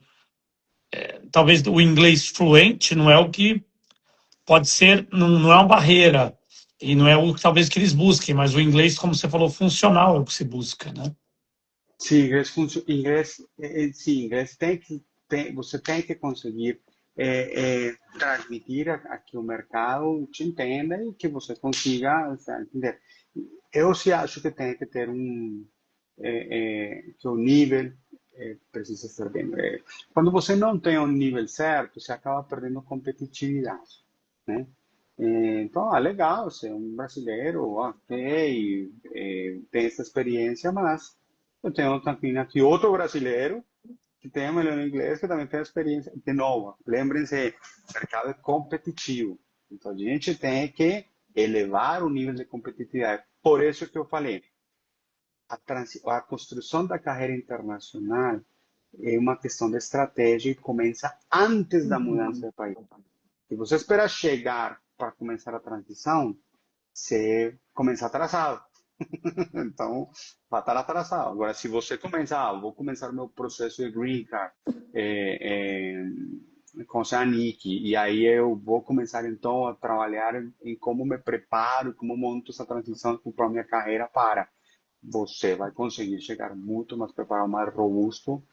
talvez o inglês fluente não é o que pode ser, não é uma barreira e não é o talvez que eles busquem, mas o inglês, como você falou, funcional é o que se busca, né? Sim, inglês você tem que conseguir transmitir a que o mercado te entenda e que você consiga, o sea, entender. Eu sim acho que tem que ter que o nível precisa ser bem. Quando você não tem o nível certo, você acaba perdendo competitividade, né? Então, legal, você é um brasileiro, ok, tem essa experiência, mas eu tenho também aqui outro brasileiro que tem o melhor inglês, que também tem a experiência. De novo, lembrem-se, o mercado é competitivo. Então, a gente tem que elevar o nível de competitividade. Por isso que eu falei, a construção da carreira internacional é uma questão de estratégia e começa antes da mudança de país. Se você espera chegar para começar a transição, você começa atrasado. Então, vai estar atrasado. Agora, se você começar, vou começar meu processo de green card com a NIC, e aí eu vou começar então a trabalhar em como me preparo, como monto essa transição para a minha carreira você vai conseguir chegar muito mais preparado, mais robusto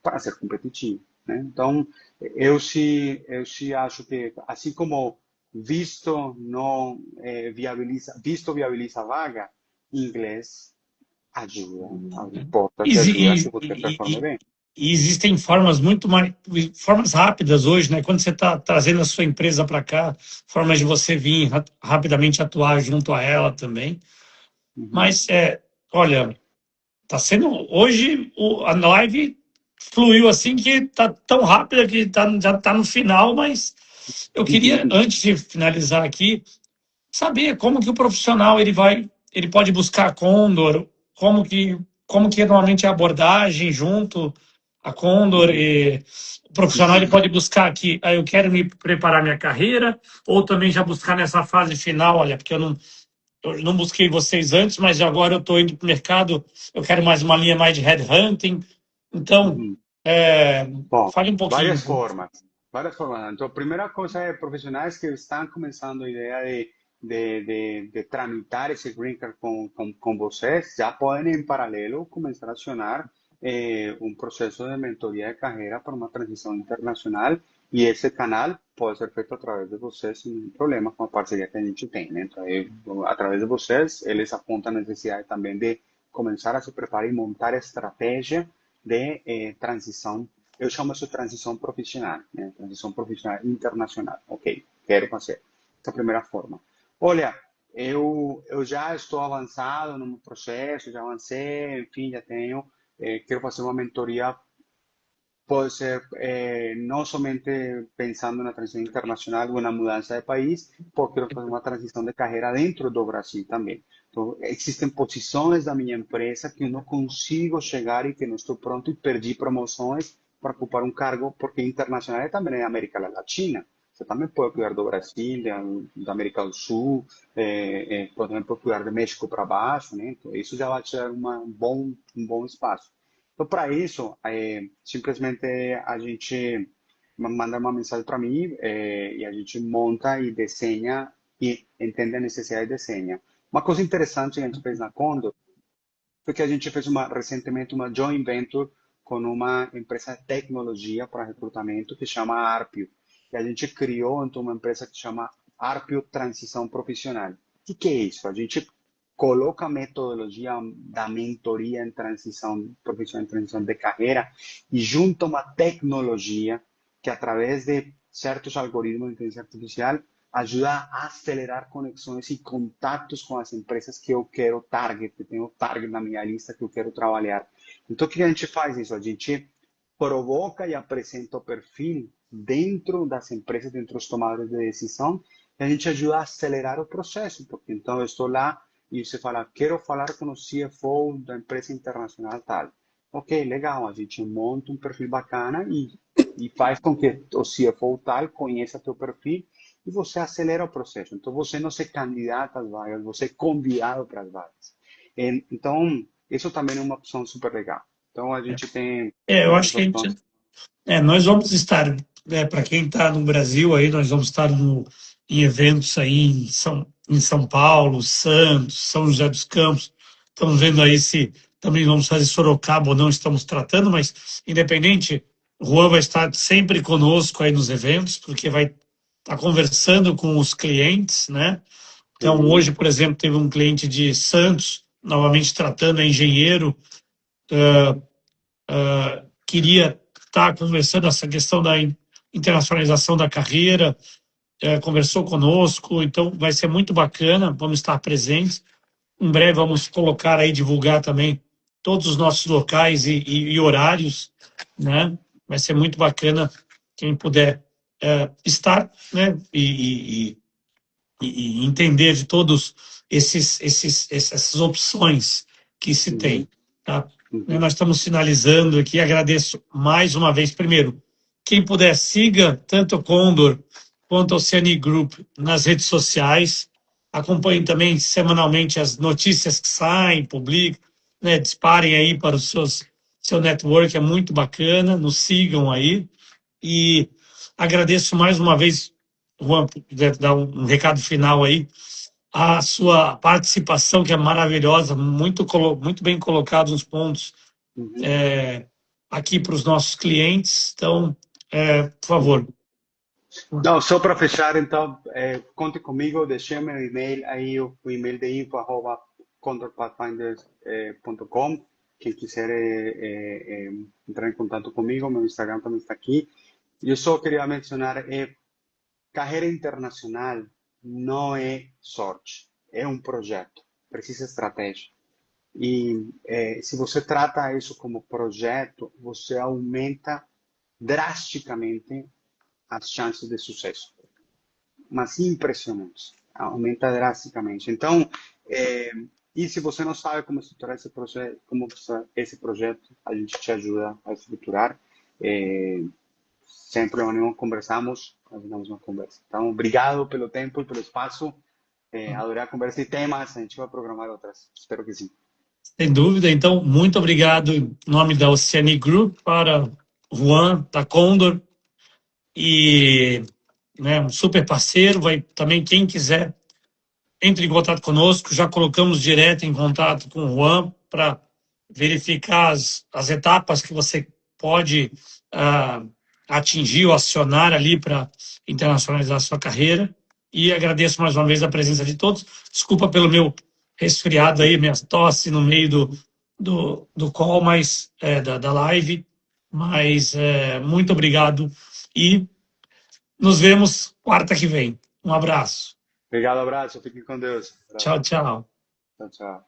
para ser competitivo, né? Então, eu sim acho que, assim como visto viabiliza a vaga, inglês ajuda, abre portas e ajuda a E, que você e- performe e- bem. e existem formas muito mais, formas rápidas hoje, né? Quando você está trazendo a sua empresa para cá, formas de você vir rapidamente atuar junto a ela também. Uhum. Mas, olha, tá sendo, hoje a live fluiu assim que tá tão rápida que já está no final, mas eu queria, antes de finalizar aqui, saber como que o profissional ele pode buscar a Condor, como que, como que normalmente é a abordagem junto a Condor Uhum. e o profissional ele pode buscar aqui, eu quero me preparar minha carreira, ou também já buscar nessa fase final, olha, porque eu não busquei vocês antes, mas agora eu estou indo para o mercado, eu quero mais uma linha mais de headhunting, então, Uhum. é, Bom, fale um pouquinho. várias formas. Várias formas. Então, a primeira coisa é profissionais que estão começando a ideia de tramitar esse green card com vocês, já podem, em paralelo, começar a acionar um processo de mentoria de carreira para uma transição internacional. E esse canal pode ser feito através de vocês sem nenhum problema com a parceria que a gente tem, né? Então, através de vocês, eles apontam a necessidade também de começar a se preparar e montar a estratégia de transição. Eu chamo isso de transição profissional, né? Transição profissional internacional. Ok, quero fazer. Essa é a primeira forma. Olha, eu já estou avançado no meu processo, já avancei, enfim, já tenho, quero fazer uma mentoria. Puede ser no solamente pensando en la transición internacional o en la mudanza de país, porque quiero hacer una transición de carrera dentro do Brasil también. Entonces, existen posiciones de mi empresa que eu não consigo chegar y que no estoy pronto y perdí promociones para ocupar un cargo, porque internacional é também é América Latina. Você também pode cuidar do Brasil, da América do Sul, por exemplo, cuidar de México para baixo, né? Então, isso já vai te dar um bom espaço. Então, para isso, simplesmente a gente manda uma mensagem para mim e a gente monta e desenha e entende a necessidade e desenha. Uma coisa interessante que a gente fez na Condor foi que a gente fez recentemente uma joint venture com uma empresa de tecnologia para recrutamento que chama Arpio. E a gente criou então uma empresa que chama Arpio Transição Profissional. O que é isso? A gente coloca a metodologia da mentoria em transição profissional, em transição de carreira, e junta uma tecnologia que, através de certos algoritmos de inteligência artificial, ajuda a acelerar conexões e contatos com as empresas que eu quero target, que tenho target na minha lista que eu quero trabalhar. Então, o que a gente faz isso? A gente provoca e apresenta o perfil dentro das empresas, dentro dos tomadores de decisão, e a gente ajuda a acelerar o processo, porque então eu estou lá e você fala, quero falar com o CFO da empresa internacional tal. Ok, legal, a gente monta um perfil bacana e faz com que o CFO tal conheça teu perfil e você acelera o processo. Então, você não se candidata às vagas, você é convidado para as vagas. Então, isso também é uma opção super legal. Então, a gente tem Eu acho essas que opções. nós vamos estar, para quem está no Brasil aí, nós vamos estar em eventos aí em São Paulo, Santos, São José dos Campos. Estamos vendo aí se também vamos fazer Sorocaba ou não, estamos tratando, mas independente, o Juan vai estar sempre conosco aí nos eventos, porque vai estar conversando com os clientes, né? Então, hoje, por exemplo, teve um cliente de Santos, novamente tratando, é engenheiro, queria estar conversando essa questão da internacionalização da carreira, conversou conosco, então vai ser muito bacana, vamos estar presentes. Em breve vamos colocar aí, divulgar também todos os nossos locais e horários, né? Vai ser muito bacana quem puder estar, né? E entender de todos essas opções que se tem, tá? Nós estamos finalizando aqui, agradeço mais uma vez, primeiro, quem puder, siga tanto o Condor quanto o Oceanic Group nas redes sociais, acompanhem também semanalmente as notícias que saem, publicam, né, disparem aí para os seu network, é muito bacana, nos sigam aí, e agradeço mais uma vez, Juan, deve dar um recado final aí, a sua participação, que é maravilhosa, muito bem colocado os pontos aqui para os nossos clientes. Então, por favor. Não, só para fechar, então, conte comigo, deixe meu e-mail aí, o e-mail de info@condorpathfinders.com. Quem quiser entrar em contato comigo, meu Instagram também está aqui. Eu só queria mencionar, carreira internacional não é sorte, é um projeto, precisa de estratégia. E se você trata isso como projeto, você aumenta drasticamente as chances de sucesso. Mas impressionantes, aumenta drasticamente. Então, e se você não sabe como estruturar esse projeto, a gente te ajuda a estruturar. Sempre onde conversamos, fazemos uma conversa. Então, obrigado pelo tempo e pelo espaço. Adorei a conversa e temas, a gente vai programar outras. Espero que sim. Sem dúvida. Então, muito obrigado em nome da Oceanic Group para Juan, da Condor, e né, um super parceiro. Vai também, quem quiser, entre em contato conosco. Já colocamos direto em contato com o Juan para verificar as etapas que você pode atingir ou acionar ali para internacionalizar a sua carreira. E agradeço mais uma vez a presença de todos. Desculpa pelo meu resfriado aí, minha tosse no meio do call, mas da live. Mas muito obrigado e nos vemos quarta que vem. Um abraço. Obrigado, abraço, fiquem com Deus. Tchau, Abraço. tchau. Tchau, tchau.